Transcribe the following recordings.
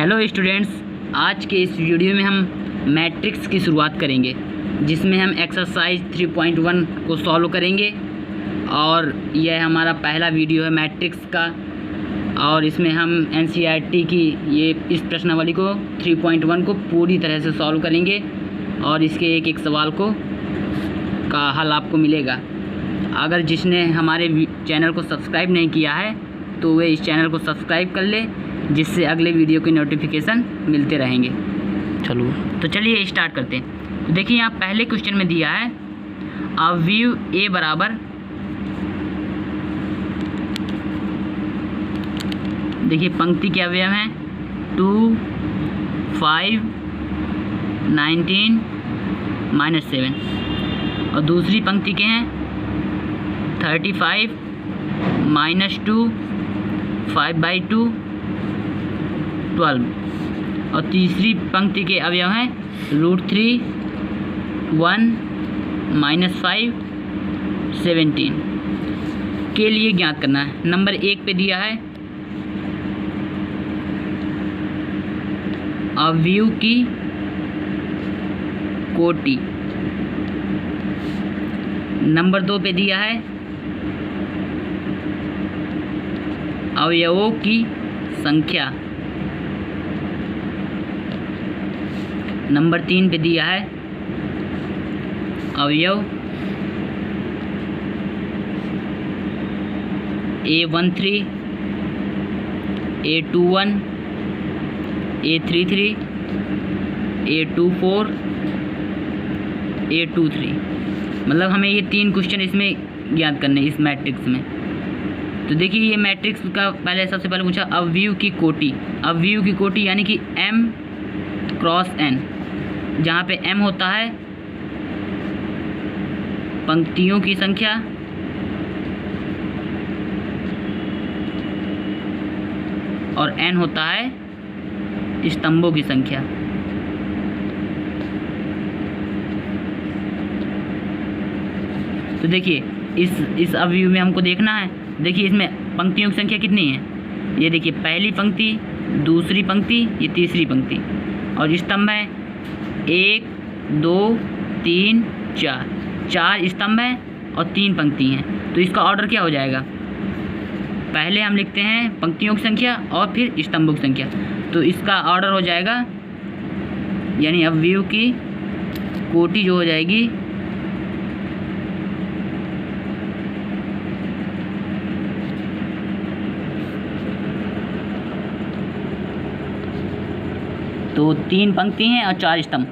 Hello students, आज के इस वीडियो में हम मैट्रिक्स की शुरुआत करेंगे, जिसमें हम एक्सरसाइज 3.1 को सॉल्व करेंगे। और यह हमारा पहला वीडियो है मैट्रिक्स का, और इसमें हम एनसीईआरटी की ये इस प्रश्नावली को 3.1 को पूरी तरह से सॉल्व करेंगे और इसके एक एक सवाल का हल आपको मिलेगा। अगर जिसने हमारे चैनल को सब्सक्राइब नहीं किया है तो वे इस चैनल को सब्सक्राइब कर ले, जिससे अगले वीडियो की नोटिफिकेशन मिलते रहेंगे। तो चलिए स्टार्ट करते हैं। तो देखिए, यहाँ पहले क्वेश्चन में दिया है अवयव ए बराबर, देखिए पंक्ति के अवयव हैं 2, 5, 19, -7, और दूसरी पंक्ति के हैं 35, -2, 5/2, 12, और तीसरी पंक्ति के अवयव हैं √3, 1, -5, 17 के लिए ज्ञात करना है। नंबर 1 पे दिया है अवयव की कोटि। नंबर 2 पे दिया है अवयवों की संख्या। नंबर 3 पे दिया है अवयव A13, A21, A33, A24, A23। मतलब हमें ये 3 क्वेश्चन इसमें ज्ञात करने इस मैट्रिक्स में। तो देखिए, ये मैट्रिक्स का पहले सबसे पहले पूछा अवयव की कोटि। अवयव की कोटि यानी कि m × n, जहाँ पे m होता है पंक्तियों की संख्या और n होता है स्तंभों की संख्या। तो देखिए, इस अवयव में हमको देखना है। देखिए, इसमें पंक्तियों की संख्या कितनी है। ये देखिए, पहली पंक्ति, दूसरी पंक्ति, ये तीसरी पंक्ति, और स्तंभ है 1, 2, 3, 4 स्तंभ हैं और 3 पंक्ति हैं। तो इसका ऑर्डर क्या हो जाएगा, पहले हम लिखते हैं पंक्तियों की संख्या और फिर स्तंभों की संख्या। तो इसका ऑर्डर हो जाएगा, यानी अवयव की कोटि जो हो जाएगी तो 3 पंक्ति हैं और 4 स्तंभ।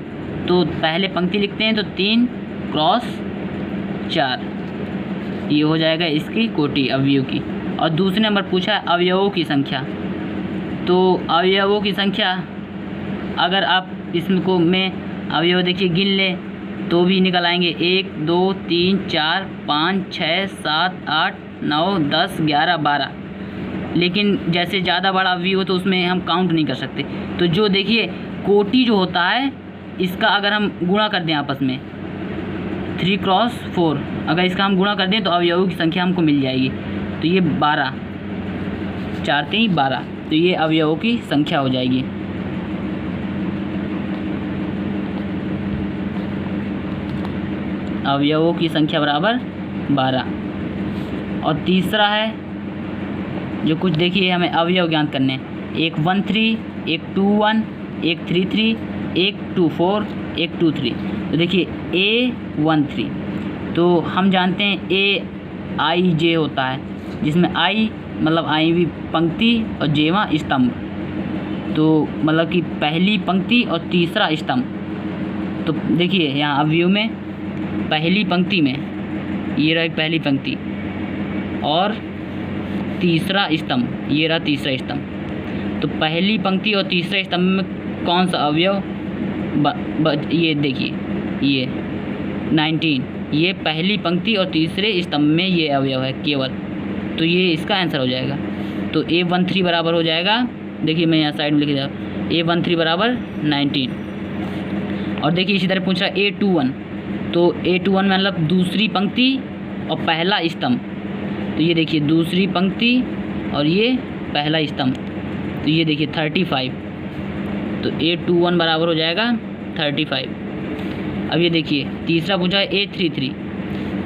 तो पहले पंक्ति लिखते हैं तो 3 × 4, ये हो जाएगा इसकी कोटि अवयव की। और दूसरे नंबर पूछा है अवयवों की संख्या। तो अवयवों की संख्या, अगर आप में अवयव देखिए गिन लें तो भी निकल आएंगे 1, 2, 3, 4, 5, 6, 7, 8, 9, 10, 11, 12। लेकिन जैसे ज़्यादा बड़ा अवयव हो तो उसमें हम काउंट नहीं कर सकते। तो जो देखिए कोटि जो होता है, इसका अगर हम गुणा कर दें आपस में 3 × 4, अगर इसका हम गुणा कर दें तो अवयवों की संख्या हमको मिल जाएगी। तो ये 12, 4 × 3 = 12, तो ये अवयवों की संख्या हो जाएगी। अवयवों की संख्या बराबर 12। और तीसरा है जो कुछ देखिए हमें अवयव ज्ञात करने हैं, एक 13, एक 21, एक 33, एक 24, एक 23। तो देखिए A13, तो हम जानते हैं AIJ होता है, जिसमें I मतलब आईवीं पंक्ति और जेवा स्तंभ। तो मतलब कि पहली पंक्ति और तीसरा स्तंभ। तो देखिए यहाँ अवयव में पहली पंक्ति में ये रही पहली पंक्ति और तीसरा स्तंभ, ये रहा तीसरा स्तंभ। तो पहली पंक्ति और तीसरे स्तंभ में कौन सा अवयव, ये देखिए ये 19, ये पहली पंक्ति और तीसरे स्तंभ में ये अवयव है केवल। तो ये इसका आंसर हो जाएगा। तो A13 बराबर हो जाएगा, देखिए मैं यहाँ साइड में लिख दिया, A13 बराबर 19। और देखिए इसी तरह पूछ रहा है A21, तो A21 मतलब दूसरी पंक्ति और पहला स्तंभ। तो ये देखिए दूसरी पंक्ति और ये पहला स्तंभ। तो ये देखिए 35 तो 821 बराबर हो जाएगा 35। अब ये देखिए तीसरा पूछा है 833,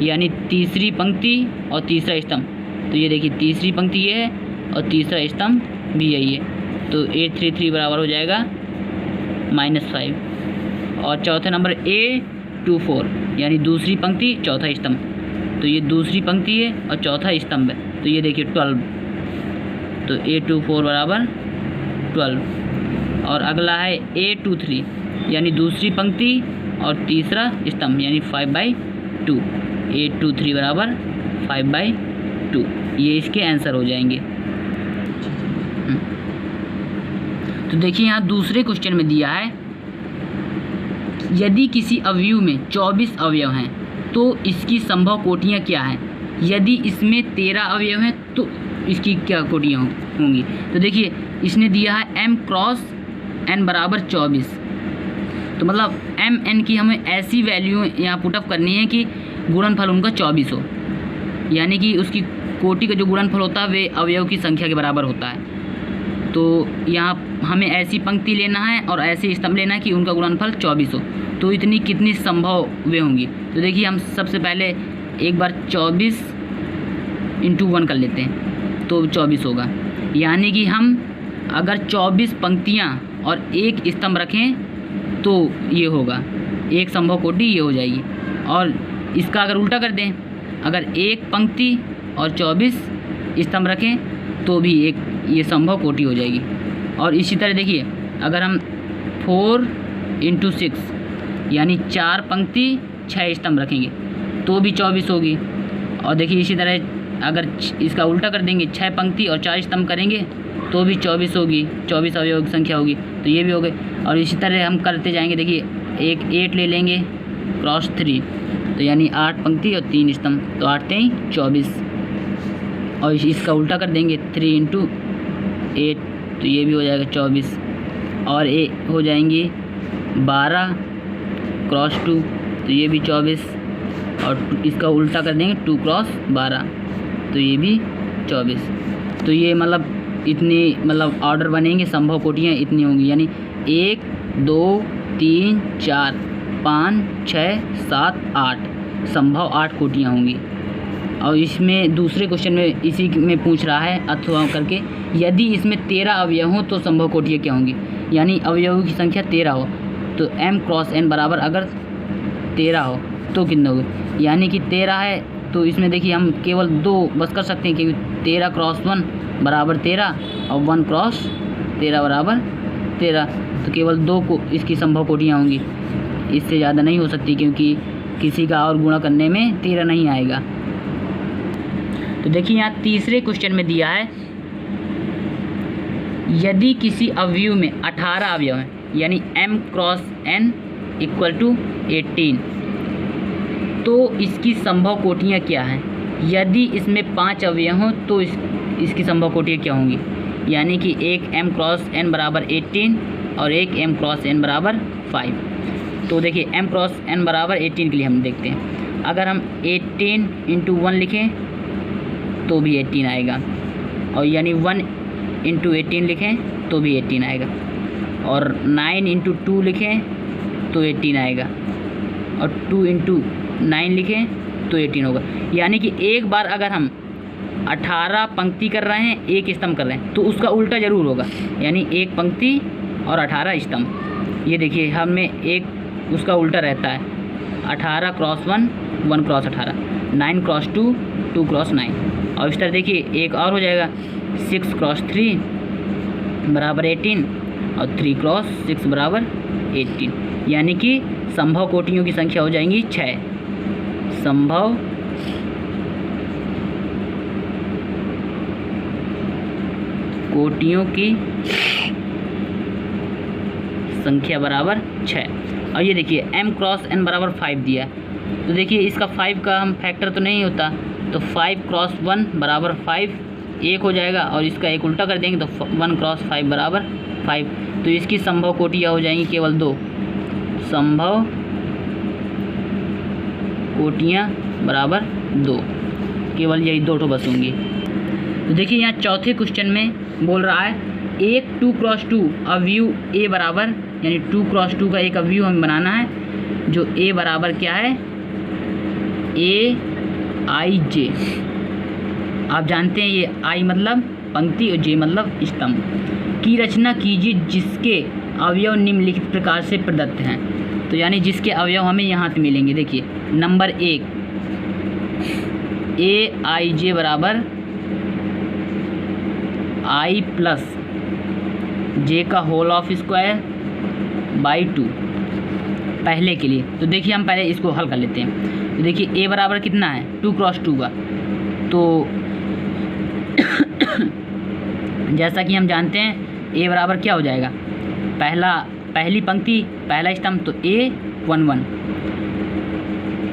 यानी तीसरी पंक्ति और तीसरा स्तंभ। तो ये देखिए तीसरी पंक्ति ये है और तीसरा स्तंभ भी यही है। तो 833 बराबर हो जाएगा -5। और चौथे नंबर A24, यानी दूसरी पंक्ति चौथा स्तंभ। तो ये दूसरी पंक्ति है और चौथा स्तंभ है। तो ये देखिए 12। तो A24 बराबर 12। और अगला है A23, यानी दूसरी पंक्ति और तीसरा स्तंभ, यानी 5/2। 823 बराबर 5/2। ये इसके आंसर हो जाएंगे। तो देखिए यहाँ दूसरे क्वेश्चन में दिया है, यदि किसी अवयव में 24 अवयव हैं तो इसकी संभव कोटियाँ क्या हैं। यदि इसमें 13 अवयव हैं तो इसकी क्या कोटियाँ होंगी। तो देखिए इसने दिया है m क्रॉस n बराबर 24। तो मतलब m n की हमें ऐसी वैल्यू यहाँ पुटअप करनी है कि गुणनफल उनका 24 हो, यानी कि उसकी कोटि का जो गुणनफल होता है वे अवयव की संख्या के बराबर होता है। तो यहाँ हमें ऐसी पंक्ति लेना है और ऐसे स्तंभ लेना है कि उनका गुणनफल 24 हो। तो इतनी कितनी संभव वे होंगी। तो देखिए हम सबसे पहले एक बार 24 × 1 कर लेते हैं, तो 24 होगा। यानी कि हम अगर 24 पंक्तियाँ और एक स्तंभ रखें तो ये होगा, एक संभव कोटि ये हो जाएगी। और इसका अगर उल्टा कर दें, अगर एक पंक्ति और 24 स्तंभ रखें तो भी एक ये संभव कोटि हो जाएगी। और इसी तरह देखिए अगर हम 4 × 6 यानी 4 पंक्ति 6 स्तंभ रखेंगे तो भी 24 होगी। और देखिए इसी तरह अगर इसका उल्टा कर देंगे, 6 पंक्ति और 4 स्तंभ करेंगे तो भी 24 होगी, 24 अवयव की संख्या होगी। तो ये भी हो गए। और इसी तरह हम करते जाएंगे। देखिए एक 8 ले लेंगे क्रॉस 3, तो यानी 8 पंक्ति और 3 स्तंभ, तो 8 3 24। और इसका उल्टा कर देंगे 3 × 8, तो ये भी हो जाएगा 24। और ए हो जाएंगी 12 क्रॉस 2, तो ये भी 24। और इसका उल्टा कर देंगे 2 क्रॉस 12, तो ये भी 24। तो ये मतलब इतनी मतलब ऑर्डर बनेंगे, संभव कोटियाँ इतनी होंगी। यानी 1 2 3 4 5 6 7 8 संभव 8 कोटियाँ होंगी। और इसमें दूसरे क्वेश्चन में इसी में पूछ रहा है अथवा करके, यदि इसमें 13 अवयव हों तो संभव कोटियाँ क्या होंगी। यानी अवयवों की संख्या 13 हो तो m क्रॉस n बराबर अगर 13 हो तो कितने होंगे। यानी कि 13 है तो इसमें देखिए हम केवल 2 बस कर सकते हैं, क्योंकि 13 क्रॉस 1 बराबर 13 और 1 क्रॉस 13 बराबर 13। तो केवल 2 को इसकी संभव कोटियाँ होंगी, इससे ज़्यादा नहीं हो सकती, क्योंकि किसी का और गुणा करने में 13 नहीं आएगा। तो देखिए यहाँ तीसरे क्वेश्चन में दिया है, यदि किसी अवयव में 18 अवयव हैं, यानी m क्रॉस n = 18, तो इसकी संभव कोटियाँ क्या हैं। यदि इसमें 5 अवयव हों तो इसकी संभव कोटियाँ क्या होंगी। यानी कि एक m क्रॉस n बराबर 18 और एक m क्रॉस n बराबर 5। तो देखिए m क्रॉस n बराबर 18 के लिए हम देखते हैं। अगर हम 18 × 1 लिखें तो भी 18 आएगा, और यानी 1 × 18 लिखें तो भी 18 आएगा, और 9 × 2 लिखें तो 18 आएगा, और 2 × 9 लिखें तो 18 होगा। यानी कि एक बार अगर हम 18 पंक्ति कर रहे हैं, एक स्तंभ कर रहे हैं, तो उसका उल्टा ज़रूर होगा, यानी एक पंक्ति और 18 स्तंभ। ये देखिए हमें एक उसका उल्टा रहता है, 18 क्रॉस 1 1 क्रॉस 18, 9 क्रॉस 2 2 क्रॉस 9। और इस तरह देखिए एक और हो जाएगा, 6 क्रॉस 3 बराबर 18 और 3 क्रॉस 6 बराबर 18। यानी कि संभव कोटियों की संख्या हो जाएंगी 6। संभव कोटियों की संख्या बराबर 6। और ये देखिए m क्रॉस n बराबर 5 दिया है, तो देखिए इसका 5 का हम फैक्टर तो नहीं होता, तो 5 क्रॉस 1 बराबर 5 एक हो जाएगा, और इसका एक उल्टा कर देंगे तो 1 क्रॉस 5 बराबर 5। तो इसकी संभव कोटियाँ हो जाएंगी केवल 2। संभव कोटियाँ बराबर 2, केवल यही 2 बस होंगी। तो देखिए यहाँ चौथे क्वेश्चन में बोल रहा है, एक 2x2 अवयव ए बराबर, यानी 2x2 का एक अवयव हमें बनाना है, जो ए बराबर क्या है, AIJ। आप जानते हैं ये आई मतलब पंक्ति और जे मतलब स्तंभ की रचना कीजिए जिसके अवयव निम्नलिखित प्रकार से प्रदत्त हैं। तो यानी जिसके अवयव हमें यहाँ से मिलेंगे। देखिए नंबर 1 AIJ बराबर I प्लस जे का होल ऑफ स्क्वायर बाई 2 पहले के लिए। तो देखिए हम पहले इसको हल कर लेते हैं। तो देखिए a बराबर कितना है 2x2 का, तो जैसा कि हम जानते हैं a बराबर क्या हो जाएगा, पहली पंक्ति पहला स्तंभ तो A11,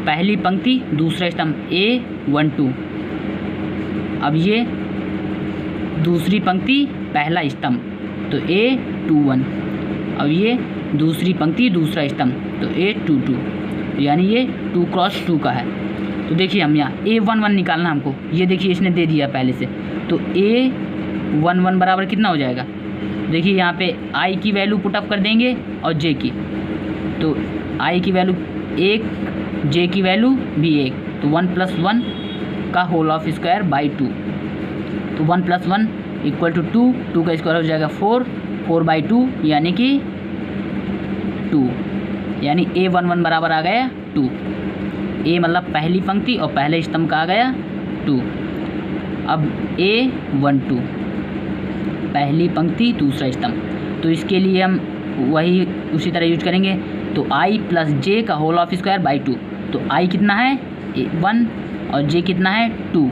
पहली पंक्ति दूसरा स्तंभ A12, अब ये दूसरी पंक्ति पहला स्तंभ तो A21, अब ये दूसरी पंक्ति दूसरा स्तंभ तो A22, यानी ये 2x2 का है। तो देखिए हम यहाँ A11 निकालना हमको, ये देखिए इसने दे दिया पहले से, तो A11 बराबर कितना हो जाएगा। देखिए यहाँ पे I की वैल्यू पुटअप कर देंगे और J की, तो I की वैल्यू 1, J की वैल्यू भी 1, तो 1 + 1 का होल ऑफ स्क्वायर बाई 2, तो 1 + 1 = 2, 2 का स्क्वायर हो जाएगा 4, 4/2 यानी कि 2, यानी A11 बराबर आ गया 2। A मतलब पहली पंक्ति और पहले स्तंभ का आ गया 2। अब A12 पहली पंक्ति दूसरा स्तंभ, तो इसके लिए हम वही उसी तरह यूज करेंगे। तो I + J का होल ऑफ स्क्वायर बाई 2, तो I कितना है 1 और J कितना है 2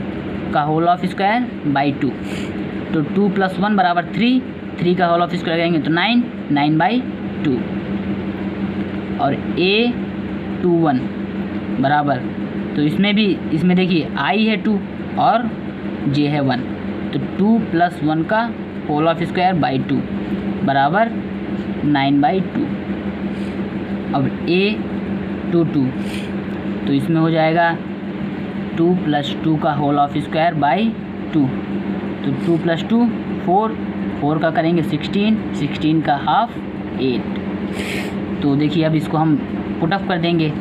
का होल ऑफ स्क्वायर बाई 2, तो 2 + 1 = 3, 3 का होल ऑफ स्क्वायर करेंगे तो 9, 9/2। और A21 बराबर, तो इसमें देखिए I है 2 और J है 1, तो 2 + 1 का होल ऑफ स्क्वायर बाई 2 बराबर 9/2। अब A22, तो इसमें हो जाएगा 2 + 2 का होल ऑफ स्क्वायर बाई 2, तो 2 + 2 4, 4 का करेंगे 16, 16 का हाफ 8। तो देखिए अब इसको हम पुटअप कर देंगे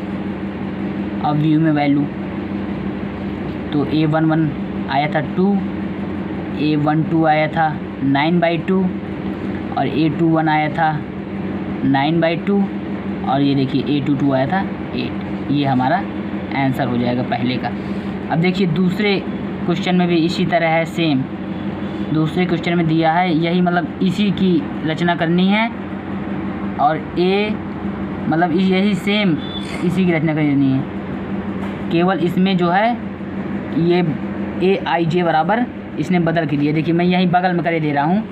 अब व्यू में वैल्यू, तो A11 आया था 2, A12 आया था 9/2 और A21 आया था 9/2 और ये देखिए A22 आया था 8। ये हमारा आंसर हो जाएगा पहले का। अब देखिए दूसरे क्वेश्चन में भी इसी तरह है, सेम दूसरे क्वेश्चन में दिया है यही, मतलब इसी की रचना करनी है और मतलब यही सेम इसी की रचना करनी है, केवल इसमें जो है ये AIJ बराबर इसने बदल के दिया। देखिए मैं यहीं बगल में कर दे रहा हूँ,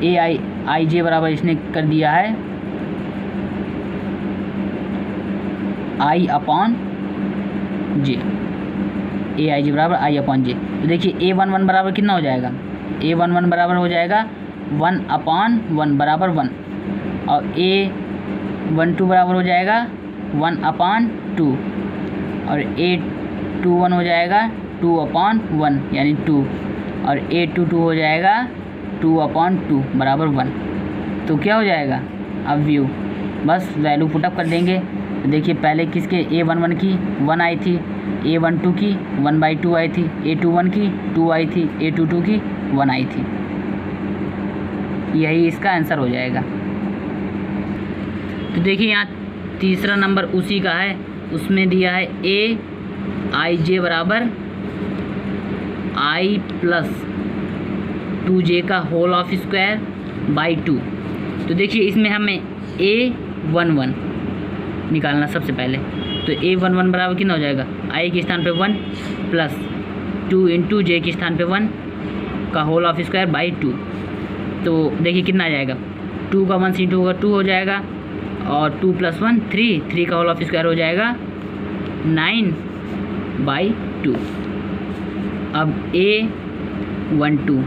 AIJ बराबर इसने कर दिया है I/J, AIJ बराबर I/J। तो देखिए A11 बराबर कितना हो जाएगा, A11 बराबर हो जाएगा 1/1 बराबर 1 और A12 बराबर हो जाएगा 1/2 और A21 हो जाएगा 2/1 यानी 2 और A22 हो जाएगा 2/2 बराबर 1। तो क्या हो जाएगा अब व्यू, बस वैल्यू पुटअप कर देंगे। तो देखिए पहले किसके A11 की 1 आई थी, A12 की 1/2 आई थी, A21 की 2 आई थी, A22 की 1 आई थी। यही इसका आंसर हो जाएगा। तो देखिए यहाँ तीसरा नंबर उसी का है, उसमें दिया है AIJ बराबर I + 2J का होल ऑफ स्क्वायर बाई 2। तो देखिए इसमें हमें A11 निकालना सबसे पहले, तो A11 बराबर कितना हो जाएगा, I के स्थान पे 1 प्लस 2 × J के स्थान पे 1 का होल ऑफ स्क्वायर बाई 2। तो देखिए कितना आ जाएगा, 2 का 1 × 2 होगा 2 हो जाएगा और 2 + 1 3, 3 का होल ऑफ स्क्वायर हो जाएगा 9/2। अब A12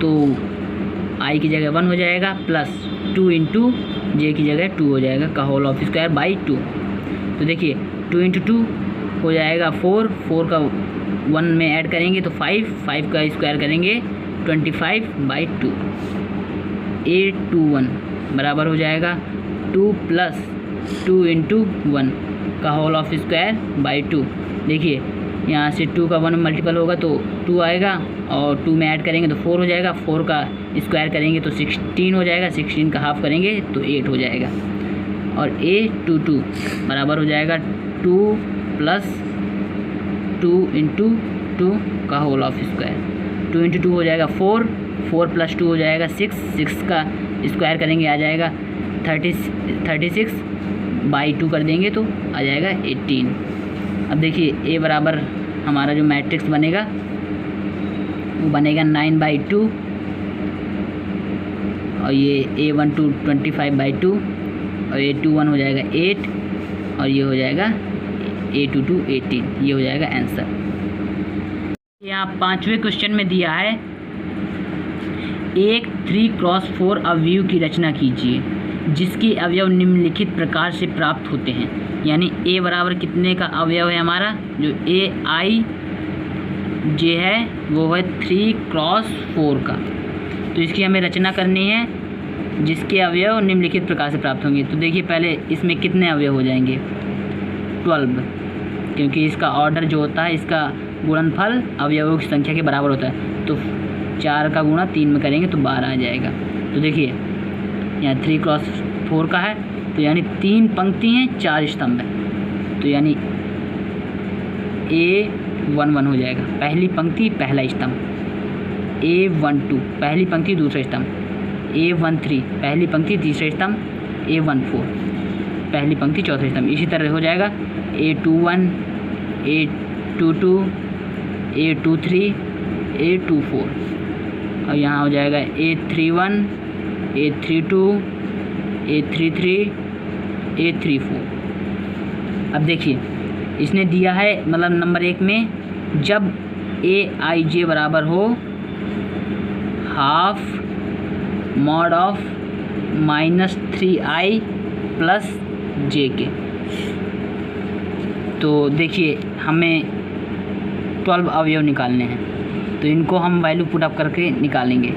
तो I की जगह 1 हो जाएगा प्लस 2 × J की जगह 2 हो जाएगा का होल ऑफ स्क्वायर बाई 2। तो देखिए 2 × 2 हो जाएगा 4, 4 का 1 में ऐड करेंगे तो 5, 5 का स्क्वायर करेंगे 25/2। A21 बराबर हो जाएगा 2 + 2 × 1 का होल ऑफ स्क्वायर बाई 2। देखिए यहाँ से 2 का 1 में मल्टीपल होगा तो 2 आएगा, और 2 में ऐड करेंगे तो 4 हो जाएगा, 4 का स्क्वायर करेंगे तो 16 हो जाएगा, 16 का हाफ करेंगे तो 8 हो जाएगा। और A22 बराबर हो जाएगा 2 + 2 × 2 का होल ऑफ स्क्वायर। 2 × 2 हो जाएगा 4, 4 + 2 हो जाएगा 6, 6 का स्क्वायर करेंगे आ जाएगा 36/2 कर देंगे तो आ जाएगा 18। अब देखिए A बराबर हमारा जो मैट्रिक्स बनेगा वो बनेगा 9/2, और ये A12 25/2, और A21 हो जाएगा 8, और ये हो जाएगा A22 18। ये हो जाएगा आंसर। यहाँ 5वें क्वेश्चन में दिया है एक 3x4 अवयव की रचना कीजिए जिसके अवयव निम्नलिखित प्रकार से प्राप्त होते हैं। यानी A बराबर कितने का अवयव है हमारा, जो AIJ है वो है 3x4 का। तो इसकी हमें रचना करनी है जिसके अवयव निम्नलिखित प्रकार से प्राप्त होंगे। तो देखिए पहले इसमें कितने अवयव हो जाएंगे, 12, क्योंकि इसका ऑर्डर जो होता है, इसका गुणनफल अवयवों की संख्या के बराबर होता है। तो 4 का गुणा 3 में करेंगे तो 12 आ जाएगा। तो देखिए यहाँ 3x4 का है, तो यानी 3 पंक्ति हैं 4 स्तंभ है, तो यानी A11 हो जाएगा, पहली पंक्ति पहला स्तंभ। A12 पहली पंक्ति दूसरा स्तंभ। A13 पहली पंक्ति तीसरा स्तंभ। A14 पहली पंक्ति चौथा स्तंभ। इसी तरह हो जाएगा A21, A22, A23, A24, और यहाँ हो जाएगा A31, A32, A33, A34। अब देखिए इसने दिया है मतलब नंबर 1 में, जब AIJ बराबर हो ½ mod of -3I + J के। तो देखिए हमें 12 अवयव निकालने हैं, तो इनको हम वैल्यू पुट अप करके निकालेंगे।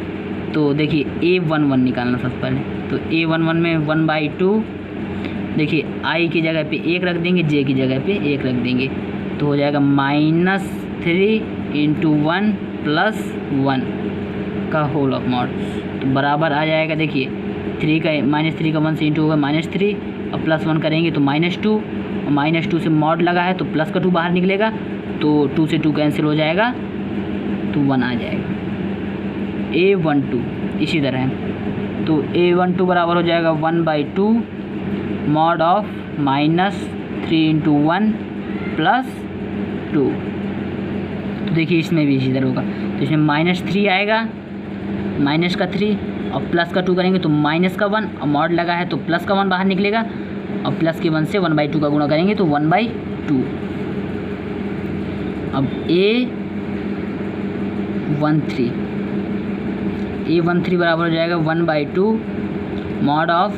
तो देखिए A11 निकालना सबसे पहले। तो A11 में 1/2, देखिए I की जगह पे 1 रख देंगे, J की जगह पे 1 रख देंगे, तो हो जाएगा -3 × 1 + 1 का होल ऑफ मॉड। तो बराबर आ जाएगा, देखिए 3 का -3 का 1 से इंटू होगा -3, और +1 करेंगे तो -2, और -2 से मॉड लगा है तो प्लस का 2 बाहर निकलेगा, तो 2 से 2 कैंसिल हो जाएगा तो 1 आ जाएगा। A12 इसी तरह है, तो A12 बराबर हो जाएगा 1/2 mod of -3 × 1 + 2। तो देखिए इसमें भी इसी तरह होगा, तो इसमें -3 आएगा, माइनस का 3 और प्लस का 2 करेंगे तो माइनस का 1, और मॉड लगा है तो प्लस का 1 बाहर निकलेगा, और प्लस के 1 से 1/2 का गुणा करेंगे तो 1/2। अब A13 बराबर हो जाएगा 1/2 mod of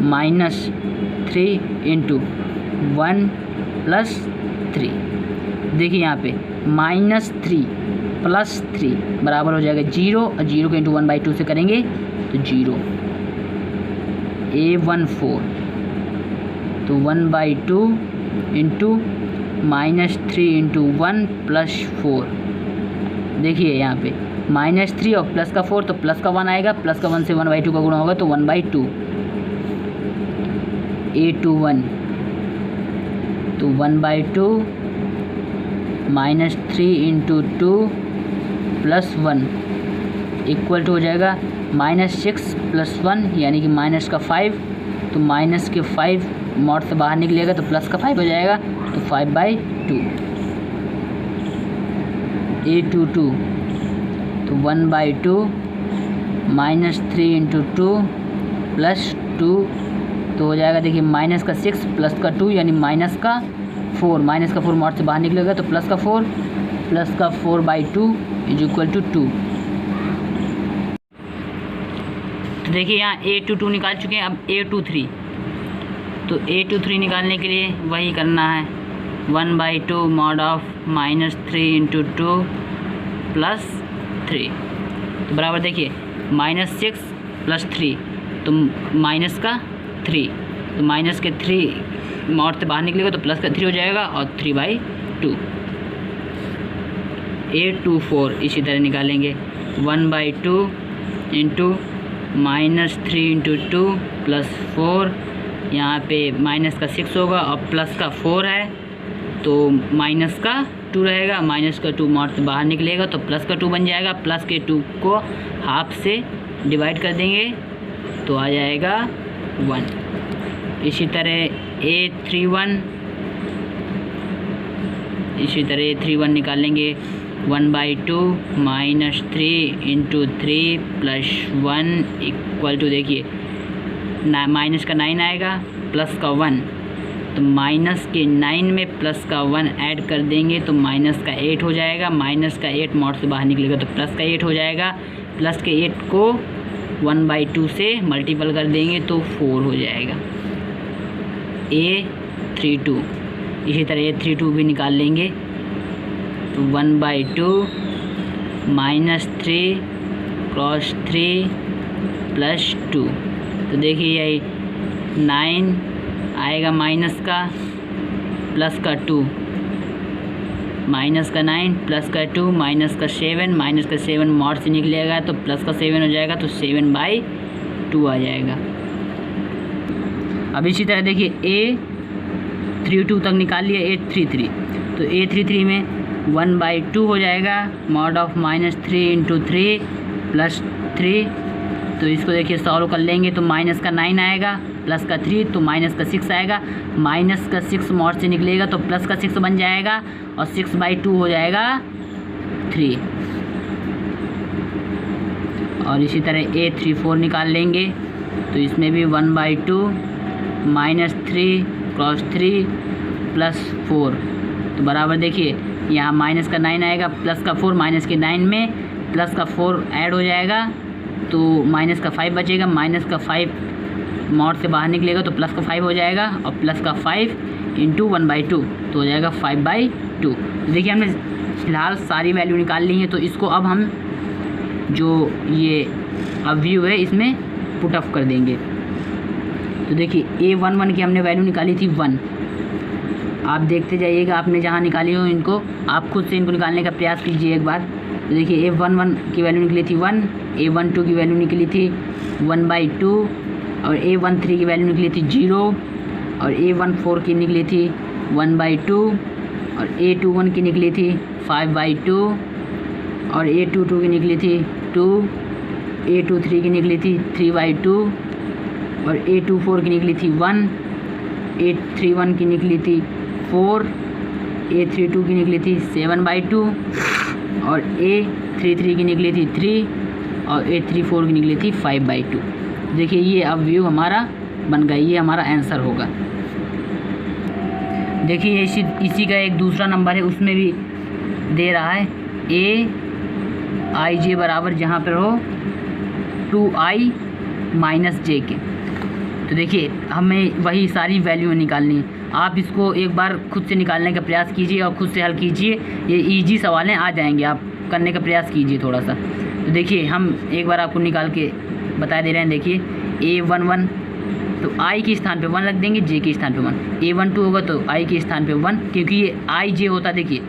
-3 × 1 + 3। देखिए यहाँ पे -3 + 3 बराबर हो जाएगा 0, और 0 को इंटू 1/2 से करेंगे तो 0। A14 तो 1/2 इंटू -3 × 1 + 4। देखिए यहाँ पे -3 और प्लस का 4 तो प्लस का 1 आएगा, प्लस का 1 से 1/2 का गुणा होगा तो 1/2। A21 तो 1/2 -3 × 2 + 1 इक्वल टू हो जाएगा -6 + 1 यानी कि -5, तो -5 मॉड से बाहर निकलेगा तो प्लस का 5 हो जाएगा, तो 5/2। A22 तो 1/2 -3 × 2 + 2 तो हो जाएगा, देखिए -6 प्लस का 2 यानी -4, -4 मॉड से बाहर निकलेगा तो प्लस का 4 4/2 = 2। तो देखिए यहाँ A22 निकाल चुके हैं। अब A23, तो A23 निकालने के लिए वही करना है, 1/2 mod of -3 × 2 + 3। तो बराबर देखिए -6 + 3 तो माइनस का 3, तो माइनस के 3 मॉड से बाहर निकलेगा तो प्लस का 3 हो जाएगा और 3/2 824 इसी तरह निकालेंगे 1/2 इंटू -3 × 2 + 4 यहाँ पे माइनस का 6 होगा और प्लस का 4 है तो माइनस का 2 रहेगा, माइनस का 2 मॉड से बाहर निकलेगा तो प्लस का 2 बन जाएगा, प्लस के 2 को हाफ से डिवाइड कर देंगे तो आ जाएगा 1। इसी तरह A31 निकालेंगे 1/2 -3 × 3 + 1 = देखिए माइनस का 9 आएगा प्लस का 1 तो माइनस के 9 में प्लस का 1 ऐड कर देंगे तो माइनस का 8 हो जाएगा, माइनस का 8 मॉड से बाहर निकलेगा तो प्लस का 8 हो जाएगा, प्लस के 8 को 1/2 से मल्टीपल कर देंगे तो 4 हो जाएगा। A32 इसी तरह A32 भी निकाल लेंगे तो 1/2 -3 × 3 + 2 तो देखिए यही 9 आएगा माइनस का प्लस का 2 माइनस का 9 प्लस का 2 माइनस का 7 माइनस का 7 मॉड से निकलेगा तो प्लस का 7 हो जाएगा तो 7/2 आ जाएगा। अब इसी तरह देखिए A32 तक निकाल लिया A33 तो A33 में 1/2 हो जाएगा मॉड ऑफ -3 × 3 + 3 तो इसको देखिए सॉल्व कर लेंगे तो माइनस का 9 आएगा प्लस का 3 तो माइनस का 6 आएगा, माइनस का 6 मॉड से निकलेगा तो प्लस का 6 बन जाएगा और 6/2 हो जाएगा 3। और इसी तरह A34 निकाल लेंगे तो इसमें भी 1/2 -3 × 3 + 4 तो बराबर देखिए यहाँ माइनस का 9 आएगा प्लस का 4 माइनस के 9 में प्लस का 4 ऐड हो जाएगा तो माइनस का 5 बचेगा, माइनस का 5 मॉड से बाहर निकलेगा तो प्लस का 5 हो जाएगा और प्लस का 5 × 1/2 तो हो जाएगा 5/2। तो देखिए हमने फ़िलहाल सारी वैल्यू निकाल ली है तो इसको अब हम जो ये अवयव है इसमें पुट अप कर देंगे। तो देखिए A11 की हमने वैल्यू निकाली थी 1, आप देखते जाइएगा आपने जहाँ निकाली हो इनको आप खुद से इनको निकालने का प्रयास कीजिए एक बार। तो देखिए A11 की वैल्यू निकली थी 1, A12 की वैल्यू निकली थी 1/2 और A13 की वैल्यू निकली थी 0 और A14 की निकली थी 1/2 और A21 की निकली थी 5/2 और A22 की निकली थी 2, A23 की निकली थी 3/2 और A24 की निकली थी 1, A31 की निकली थी 4, A32 की निकली थी 7/2 और A33 की निकली थी 3 और A34 की निकली थी 5/2। देखिए ये अब व्यू हमारा बन गया, ये हमारा आंसर होगा। देखिए इसी का एक दूसरा नंबर है उसमें भी दे रहा है AIJ बराबर जहाँ पर हो 2I - J के। तो देखिए हमें वही सारी वैल्यू निकालनी है, आप इसको एक बार खुद से निकालने का प्रयास कीजिए और खुद से हल कीजिए, ये इजी सवाल हैं आ जाएंगे, आप करने का प्रयास कीजिए थोड़ा सा। तो देखिए हम एक बार आपको निकाल के बता दे रहे हैं। देखिए A11 तो I के स्थान पे 1 रख देंगे, J के स्थान पे 1। A12 होगा तो I के स्थान पे 1 क्योंकि ये IJ होता, देखिए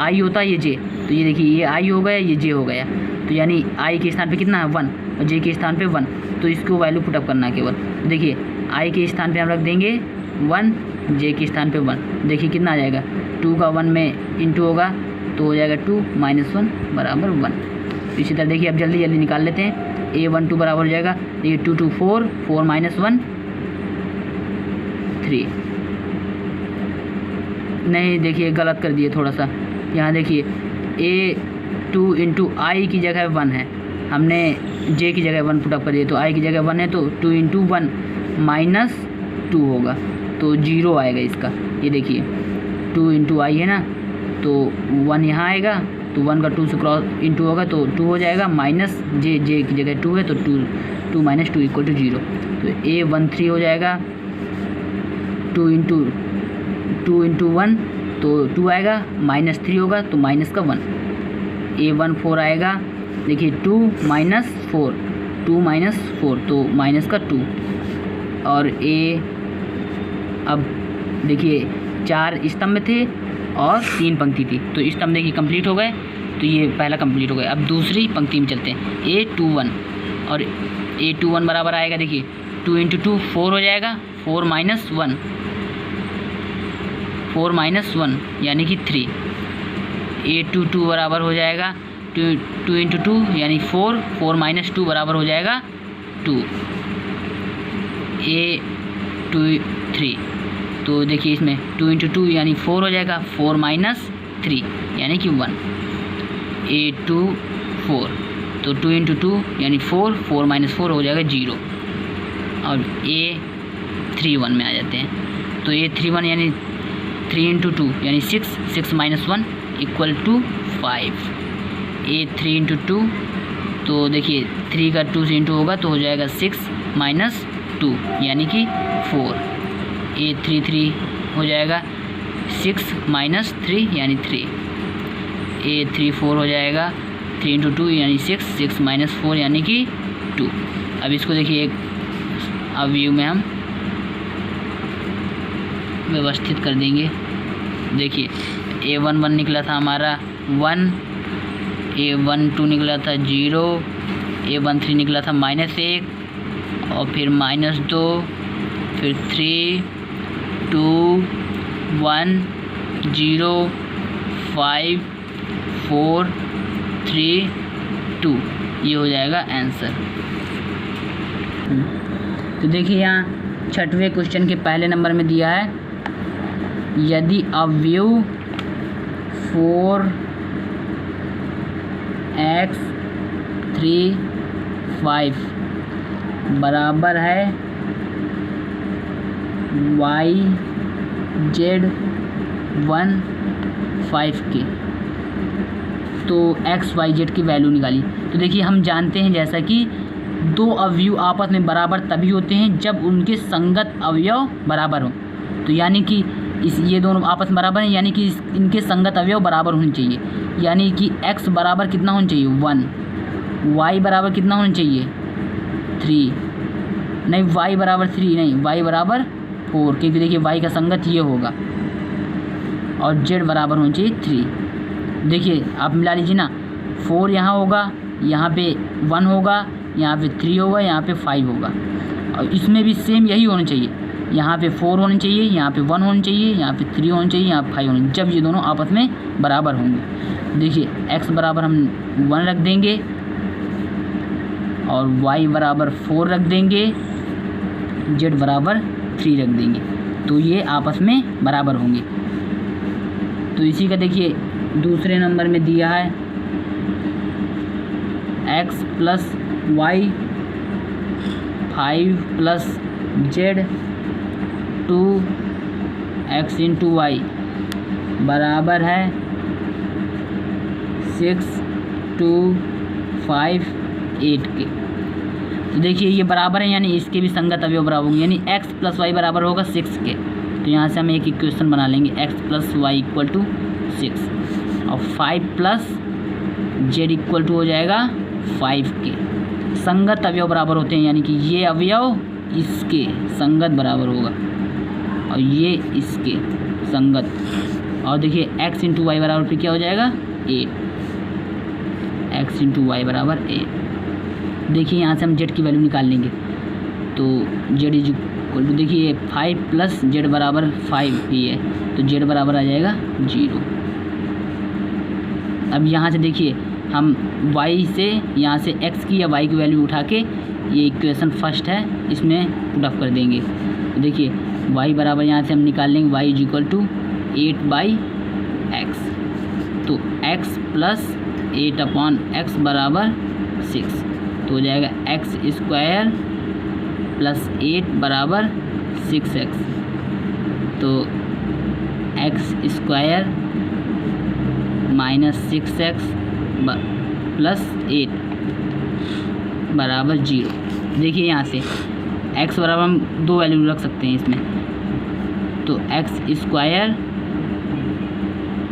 I होता ये J, तो ये देखिए ये I हो गया ये J हो गया, तो यानी I के स्थान पे कितना है 1 और J के स्थान पे 1, तो इसको वैल्यू पुटअप करना है केवल। तो देखिए I के स्थान पे हम रख देंगे 1, J के स्थान पे 1, देखिए कितना आ जाएगा 2 का 1 में इंटू होगा तो हो जाएगा 2 - 1 बराबर 1। इसी तरह देखिए अब जल्दी जल्दी निकाल लेते हैं। A12 बराबर हो जाएगा, देखिए 2 2 4 4 - 1 3। नहीं देखिए गलत कर दिए थोड़ा सा, यहाँ देखिए A2 × I की जगह 1 है, हमने J की जगह 1 पुटअप कर दिए, तो I की जगह 1 है तो 2 × 1 - 2 होगा तो 0 आएगा इसका। ये देखिए 2 × I है ना तो 1 यहाँ आएगा तो 1 का 2 से क्रॉस इंटू होगा तो 2 हो जाएगा, माइनस J की जगह 2 है तो 2 - 2 = 0, तो A13 हो जाएगा 2 × 1 तो 2 आएगा, -3 होगा तो माइनस का 1। A14 आएगा देखिए 2 माइनस 4, 2 माइनस 4 तो माइनस का 2। और ए अब देखिए 4 स्तंभ थे और 3 पंक्ति थी, तो स्तंभ देखिए कंप्लीट हो गए, तो ये पहला कंप्लीट हो गया। अब दूसरी पंक्ति में चलते हैं। A21 और A21 बराबर आएगा, देखिए 2 इंटू 2 4 हो जाएगा, 4 माइनस 1, 4 माइनस 1 यानी कि 3। A22 बराबर हो जाएगा 2 इंटू 2 यानी 4, 4 माइनस 2 बराबर हो जाएगा 2। A23 तो देखिए इसमें 2 इंटू 2 यानी 4 हो जाएगा, 4 माइनस 3 यानी कि 1। A24 तो 2 इंटू 2 यानी 4, 4 माइनस 4 हो जाएगा 0। और A31 में आ जाते हैं, तो A31 यानी 3 इंटू 2 यानी 6, 6 minus 1 equal to 5। A3 into 2 तो देखिए 3 का 2 से इंटू होगा तो हो जाएगा 6 माइनस 2 यानी कि 4। A33 हो जाएगा 6 माइनस 3 यानी 3। A34 हो जाएगा 3 इंटू 2 यानी 6, 6 माइनस 4 यानी कि 2। अब इसको देखिए एक अवयव में हम व्यवस्थित कर देंगे। देखिए A11 निकला था हमारा 1, A12 निकला था 0, A13 निकला था -1 और फिर -2, फिर 3, 2, 1, 0, 5, 4, 3, 2 ये हो जाएगा आंसर। तो देखिए यहाँ छठवें क्वेश्चन के पहले नंबर में दिया है, यदि अवयव 4x 3 5 बराबर है y z 1 5 के, तो x y z की वैल्यू निकाली। तो देखिए हम जानते हैं जैसा कि दो अवयव आपस में बराबर तभी होते हैं जब उनके संगत अवयव बराबर हो। तो यानी कि ये दोनों आपस में बराबर हैं, यानी कि इनके संगत अवयव बराबर होने चाहिए। यानी कि x बराबर कितना होना चाहिए 1, y बराबर कितना होना चाहिए 3, नहीं y बराबर 3 नहीं, y बराबर 4, क्योंकि देखिए y का संगत ये होगा, और z बराबर होना चाहिए 3। देखिए आप मिला लीजिए ना, 4 यहाँ होगा, यहाँ पे 1 होगा, यहाँ पे 3 होगा, यहाँ पे 5 होगा, और इसमें भी सेम यही होना चाहिए। यहाँ पे 4 होना चाहिए, यहाँ पे 1 होना चाहिए, यहाँ पे 3 होना चाहिए, यहाँ पे 5 होना चाहिए, जब ये दोनों आपस में बराबर होंगे। देखिए x बराबर हम 1 रख देंगे और y बराबर 4 रख देंगे, z बराबर 3 रख देंगे, तो ये आपस में बराबर होंगे। तो इसी का देखिए दूसरे नंबर में दिया है x plus y 5 plus z 2x into y बराबर है 6 2 5 8 के। तो देखिए ये बराबर है, यानी इसके भी संगत अवयव बराबर होंगे, यानी x प्लस वाई बराबर होगा 6 के। तो यहाँ से हम एक इक्वेशन बना लेंगे, x plus y equal to 6 और 5 प्लस z इक्वल टू हो जाएगा 5 के। संगत अवयव बराबर होते हैं, यानी कि ये अवयव इसके संगत बराबर होगा और ये इसके संगत। और देखिए x इंटू वाई बराबर फिर क्या हो जाएगा 8, x इंटू वाई बराबर 8। देखिए यहाँ से हम z की वैल्यू निकाल लेंगे, तो z इज इक्वल टू देखिए 5 प्लस z बराबर 5 ही है, तो z बराबर आ जाएगा 0। अब यहाँ से देखिए हम y से यहाँ से x की या y की वैल्यू उठा के, ये इक्वेशन फर्स्ट है, इसमें पुट अप कर देंगे। तो देखिए y बराबर यहाँ से हम निकाल लेंगे y is equal to 8/x, तो x प्लस 8/x बराबर 6, तो हो जाएगा x स्क्वायर प्लस 8 बराबर 6x, तो x square minus 6x plus 8 बराबर 0। देखिए यहाँ से x बराबर हम दो वैल्यू रख सकते हैं इसमें, तो x square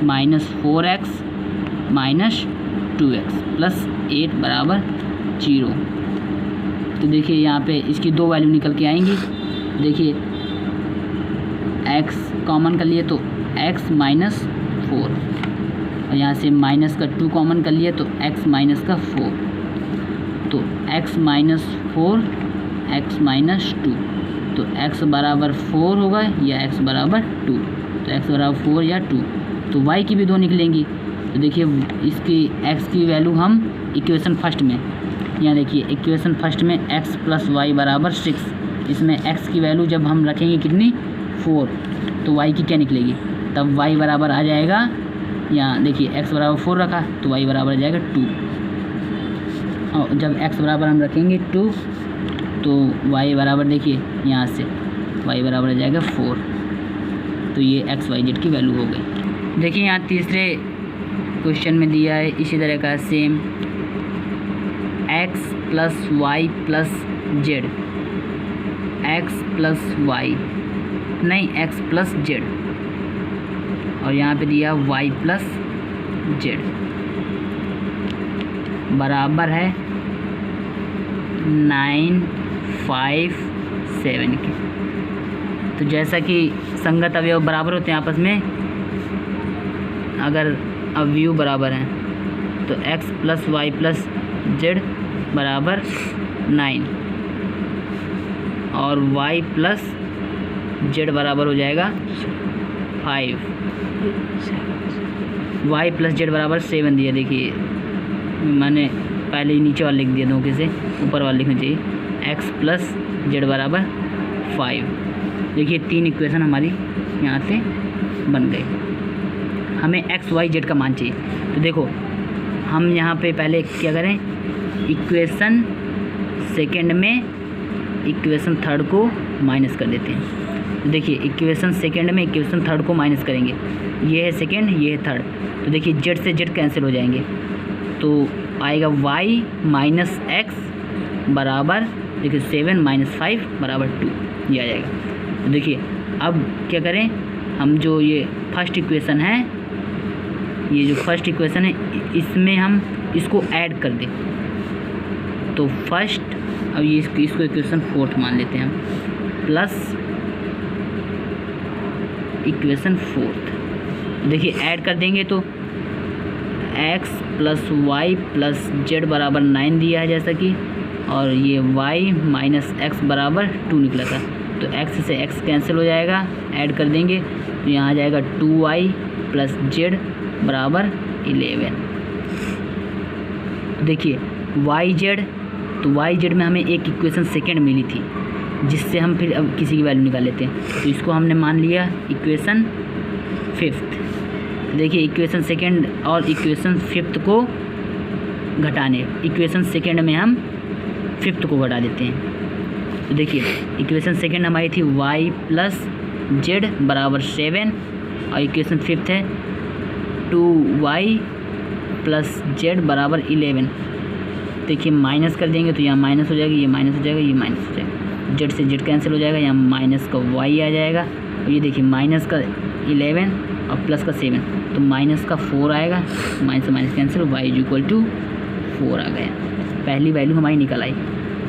minus 4x minus 2x plus 8 बराबर 0। तो देखिए यहाँ पे इसकी दो वैल्यू निकल के आएंगी। देखिए x कॉमन कर लिए तो x माइनस 4, और यहाँ से माइनस का 2 कॉमन कर लिए तो x माइनस का 4, तो x माइनस 4 x माइनस 2, तो x बराबर 4 होगा या x बराबर 2, तो x बराबर 4 या 2। तो y की भी दो निकलेंगी। तो देखिए इसकी x की वैल्यू हम इक्वेशन फर्स्ट में, यहाँ देखिए इक्वेशन फर्स्ट में x प्लस वाई बराबर 6, इसमें x की वैल्यू जब हम रखेंगे कितनी 4, तो y की क्या निकलेगी, तब y बराबर आ जाएगा, यहाँ देखिए x बराबर 4 रखा तो y बराबर आ जाएगा 2, और जब x बराबर हम रखेंगे 2 तो y बराबर देखिए यहाँ से y बराबर आ जाएगा 4। तो ये x y z की वैल्यू हो गई। देखिए यहाँ तीसरे क्वेश्चन में दिया है इसी तरह का same x plus y plus z, x plus y नहीं x प्लस जेड, और यहाँ पे दिया y प्लस जेड बराबर है 9, 5, 7 के। तो जैसा कि संगत अवयव बराबर होते हैं आपस में, अगर अवयव बराबर हैं तो x plus y plus z बराबर 9 और y प्लस जेड बराबर हो जाएगा 5, y प्लस जेड बराबर 7 दिया। देखिए मैंने पहले ही नीचे वाला लिख दिया, धोखे से ऊपर वाला लिखना चाहिए, x प्लस जेड बराबर 5। देखिए 3 इक्वेशन हमारी यहाँ से बन गई। हमें x y z का मान चाहिए। तो देखो हम यहाँ पे पहले क्या करें, इक्वेशन सेकंड में इक्वेशन थर्ड को माइनस कर देते हैं। तो देखिए इक्वेशन सेकंड में इक्वेशन थर्ड को माइनस करेंगे, ये है सेकंड ये है थर्ड, तो देखिए जेड से जेड कैंसिल हो जाएंगे, तो आएगा y माइनस एक्स बराबर देखिए 7 माइनस 5 बराबर 2, ये आ जाएगा। तो देखिए अब क्या करें, हम जो ये फर्स्ट इक्वेशन है, ये जो फर्स्ट इक्वेशन है इसमें हम इसको ऐड कर दें, तो फर्स्ट अब ये इसको इक्वेशन फोर्थ मान लेते हैं हम, प्लस इक्वेशन फोर्थ। देखिए ऐड कर देंगे तो x plus y plus z बराबर 9 दिया है जैसा कि, और ये y माइनस एक्स बराबर 2 निकला था, तो x से x कैंसिल हो जाएगा, ऐड कर देंगे तो यहाँ आ जाएगा 2y प्लस जेड बराबर 11। देखिए वाई जेड, तो वाई जेड में हमें एक इक्वेशन सेकंड मिली थी जिससे हम फिर अब किसी की वैल्यू निकाल लेते हैं, तो इसको हमने मान लिया इक्वेशन फिफ्थ। देखिए इक्वेशन सेकंड और इक्वेशन फिफ्थ को घटाने, इक्वेशन सेकंड में हम फिफ्थ को घटा देते हैं। तो देखिए इक्वेशन सेकंड हमारी थी y प्लस जेड बराबर 7, और इक्वेशन फिफ्थ है 2y प्लस जेड बराबर 11। देखिए माइनस कर देंगे तो यहाँ माइनस हो जाएगा, ये माइनस हो जाएगा, ये माइनस हो जाएगा, जेड से जेड कैंसिल हो जाएगा, यहाँ माइनस का y आ जाएगा, और ये देखिए माइनस का 11 और प्लस का 7, तो माइनस का 4 आएगा, माइनस से minus cancel, y equal to 4 आ गया। पहली वैल्यू हमारी निकल आई।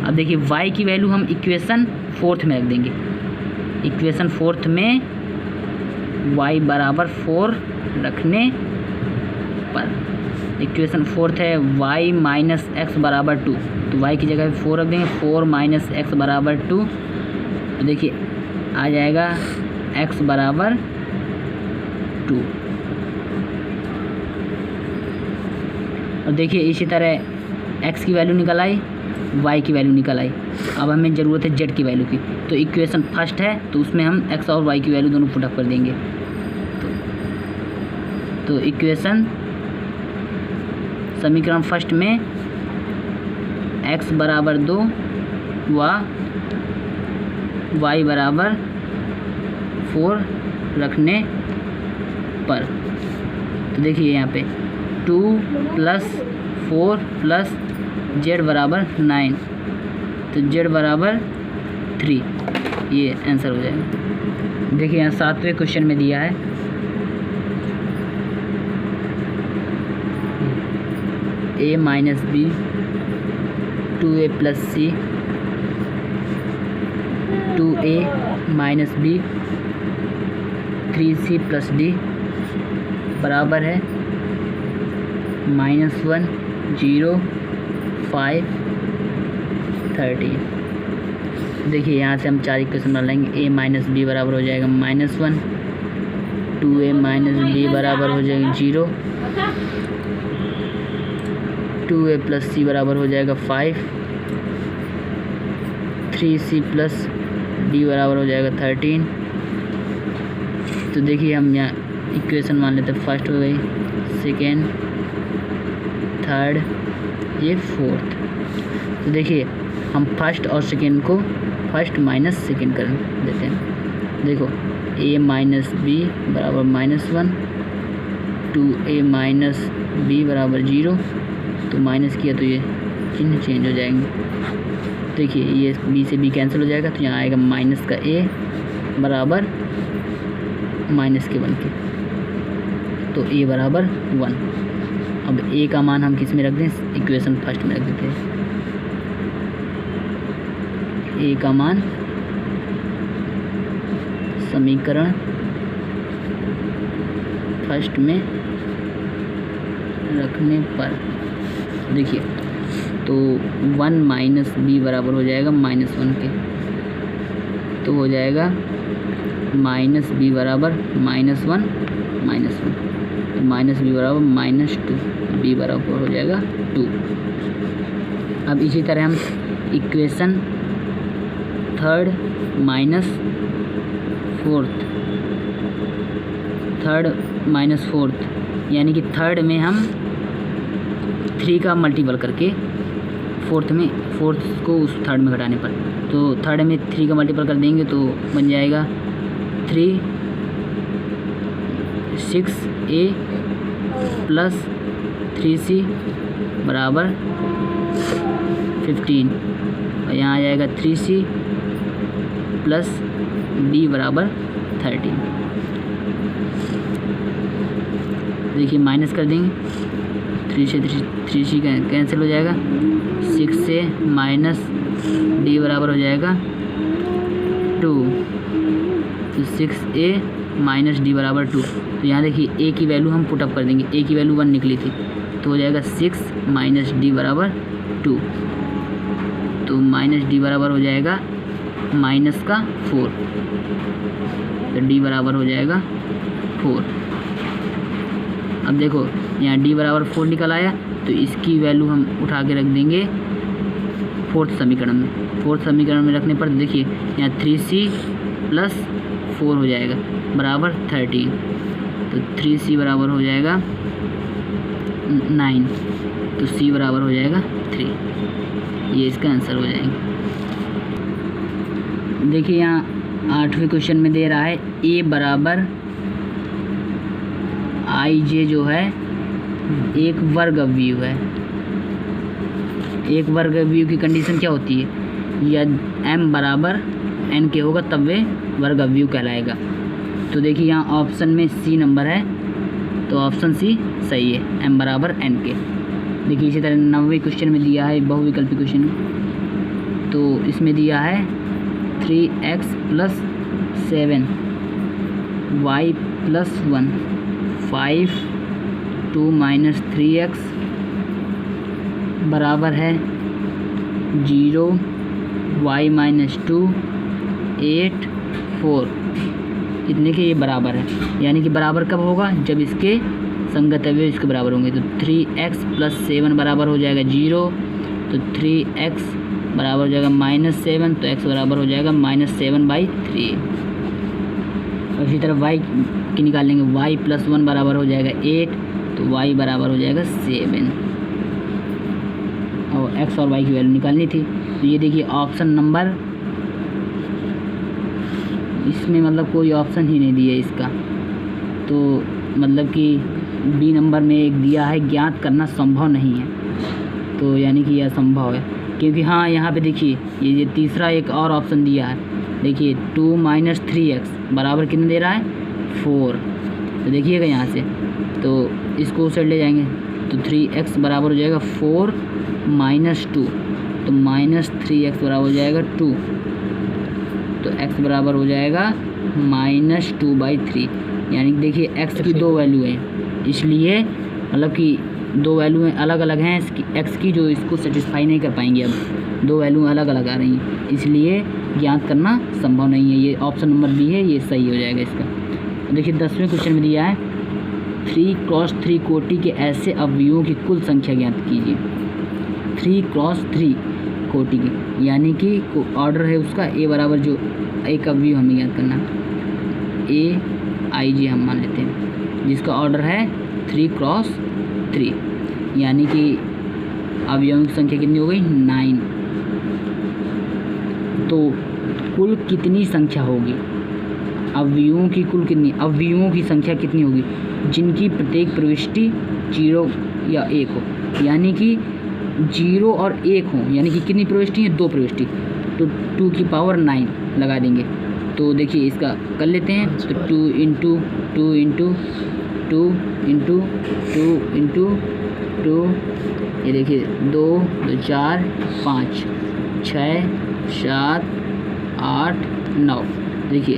अब देखिए y की वैल्यू हम इक्वेशन फोर्थ में रख देंगे, इक्वेशन फोर्थ में y बराबर 4 रखने पर, इक्वेशन फोर्थ है y माइनस एक्स बराबर 2, तो y की जगह 4 रख देंगे, 4 माइनस एक्स बराबर 2, तो देखिए आ जाएगा x बराबर 2। और देखिए इसी तरह x की वैल्यू निकल आई, y की वैल्यू निकल आई। अब हमें ज़रूरत है z की वैल्यू की, तो इक्वेशन फर्स्ट है तो उसमें हम x और y की वैल्यू दोनों पुट अप कर देंगे। तो इक्वेशन समीकरण फर्स्ट में x बराबर 2 व y बराबर 4 रखने पर, तो देखिए यहाँ पे 2 प्लस 4 प्लस जेड बराबर 9, तो जेड बराबर 3, ये आंसर हो जाएगा। देखिए यहाँ 7वें क्वेश्चन में दिया है 2a minus B 2a plus C 2a minus B 3c plus D बराबर है -1 0 5 13। देखिए यहाँ से हम 4 इक्वेशन बना लेंगे। a माइनस बी बराबर हो जाएगा -1, 2a माइनस बी बराबर हो जाएगा 0, 2a प्लस सी बराबर हो जाएगा 5, 3c प्लस डी बराबर हो जाएगा 13। तो देखिए हम यहाँ इक्वेशन मान लेते हैं। फर्स्ट हो गई, सेकेंड, थर्ड, ये फोर्थ। तो देखिए हम फर्स्ट और सेकेंड को फर्स्ट माइनस सेकेंड कर देते हैं। देखो a माइनस बी बराबर -1, 2a माइनस बी बराबर 0, तो माइनस किया तो ये चिन्ह चेंज हो जाएंगे। देखिए ये b से b कैंसिल हो जाएगा, तो यहाँ आएगा माइनस का a बराबर माइनस के 1 के, तो a बराबर 1। अब a का मान हम किस में रख दें, इक्वेशन फर्स्ट में रख देते हैं। a का मान समीकरण फर्स्ट में रखने पर देखिए तो 1 माइनस बी बराबर हो जाएगा -1 के, तो हो जाएगा माइनस बी बराबर -1 -1, तो माइनस बी बराबर -2, बी बराबर हो जाएगा 2। अब इसी तरह हम इक्वेशन थर्ड माइनस फोर्थ यानी कि थर्ड में हम 3 का मल्टीपल करके फोर्थ को उस थर्ड में घटाने पर, तो थर्ड में 3 का मल्टीपल कर देंगे तो बन जाएगा 3 6a प्लस 3c बराबर 15, और यहाँ आ जाएगा 3c प्लस d बराबर 13। देखिए माइनस कर देंगे, 3c कैंसिल हो जाएगा, 6 से माइनस d बराबर हो जाएगा 2, तो 6a माइनस डी बराबर 2। तो यहाँ देखिए a की वैल्यू हम पुटअप कर देंगे, a की वैल्यू 1 निकली थी, तो हो जाएगा 6 माइनस डी बराबर 2, तो माइनस डी बराबर हो जाएगा माइनस का 4, तो d बराबर हो जाएगा 4। अब देखो यहाँ d बराबर 4 निकल आया, तो इसकी वैल्यू हम उठा के रख देंगे फोर्थ समीकरण में। फोर्थ समीकरण में रखने पर देखिए यहाँ 3c प्लस 4 हो जाएगा बराबर 13, तो 3c बराबर हो जाएगा 9, तो c बराबर हो जाएगा 3। ये इसका आंसर हो जाएगा। देखिए यहाँ 8वें क्वेश्चन में दे रहा है a बराबर ij जो है एक वर्ग अवयव है। एक वर्ग अवयव की कंडीशन क्या होती है, यदि m बराबर n के होगा तब वे वर्ग अवयव कहलाएगा। तो देखिए यहाँ ऑप्शन में c नंबर है, तो ऑप्शन c सही है, m बराबर n के। देखिए इसी तरह 9वें क्वेश्चन में दिया है बहुविकल्पी क्वेश्चन, तो इसमें दिया है 3x plus 7 y plus 1 5 2 minus 3x बराबर है 0 y माइनस 2 8 4। इतने के ये बराबर है, यानी कि बराबर कब होगा, जब इसके संगत अवयव इसके बराबर होंगे। तो 3x प्लस 7 बराबर हो जाएगा 0, तो 3x बराबर हो जाएगा -7, तो x बराबर हो जाएगा -7/3। और इसी तरह y की निकाल लेंगे, y प्लस 1 बराबर हो जाएगा 8, तो y बराबर हो जाएगा 7, और x और y की वैल्यू निकालनी थी। तो ये देखिए ऑप्शन नंबर, इसमें मतलब कोई ऑप्शन ही नहीं दिया इसका, तो मतलब कि बी नंबर में एक दिया है ज्ञात करना संभव नहीं है, तो यानी कि यह संभव है। क्योंकि हाँ यहाँ पे देखिए ये तीसरा एक और ऑप्शन दिया है, देखिए 2 माइनस 3x बराबर कितना दे रहा है 4। तो देखिएगा यहाँ से, तो इसको उस साइड ले जाएंगे तो 3x बराबर हो जाएगा 4 माइनस 2, तो माइनस 3x बराबर हो जाएगा 2, तो x बराबर हो जाएगा -2/3। यानी कि देखिए x की दो वैल्यू हैं, इसलिए मतलब कि दो वैल्यू अलग अलग हैं इसकी x की, जो इसको सेटिस्फाई नहीं कर पाएंगे। अब दो वैल्यू अलग अलग आ रही हैं, इसलिए ज्ञात करना संभव नहीं है। ये ऑप्शन नंबर बी है, ये सही हो जाएगा इसका। देखिए 10वें क्वेश्चन में दिया है 3×3 कोटि के ऐसे अवयवों की कुल संख्या ज्ञात कीजिए। 3×3 कोटि की, यानी कि ऑर्डर है उसका ए बराबर, जो एक अवयव हमें ज्ञात करना AIJ हम मान लेते हैं, जिसका ऑर्डर है 3×3, यानी कि अवयवों की संख्या कितनी हो गई 9। तो कुल कितनी संख्या होगी अवयवों की, कुल कितनी अवयवों की संख्या कितनी होगी जिनकी प्रत्येक प्रविष्टि 0 या 1 हो, यानी कि 0 और 1 हो, यानी कि कितनी प्रविष्टि है 2 प्रविष्टि, तो 2 की पावर 9 लगा देंगे। तो देखिए इसका कर लेते हैं, तो 2 इंटू 2 इंटू 2 इंटू 2 इंटू 2, ये देखिए 2 2 4 5 6 7 8 9, देखिए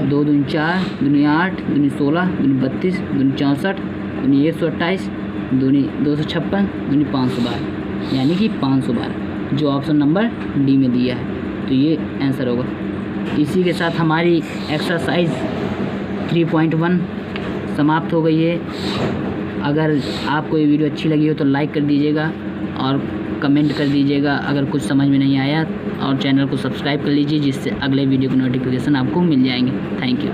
2 दूनी 4 दूनी 8 दूनी 16 दूनी 32 दूनी 64 दूनी 128 दूनी 256 दूनी 512, यानी कि 512, जो ऑप्शन नंबर डी में दिया है। तो ये आंसर होगा। इसी के साथ हमारी एक्सरसाइज 3.1 समाप्त हो गई है। अगर आपको ये वीडियो अच्छी लगी हो तो लाइक कर दीजिएगा और कमेंट कर दीजिएगा अगर कुछ समझ में नहीं आया, और चैनल को सब्सक्राइब कर लीजिए, जिससे अगले वीडियो के नोटिफिकेशन आपको मिल जाएंगे। Thank you.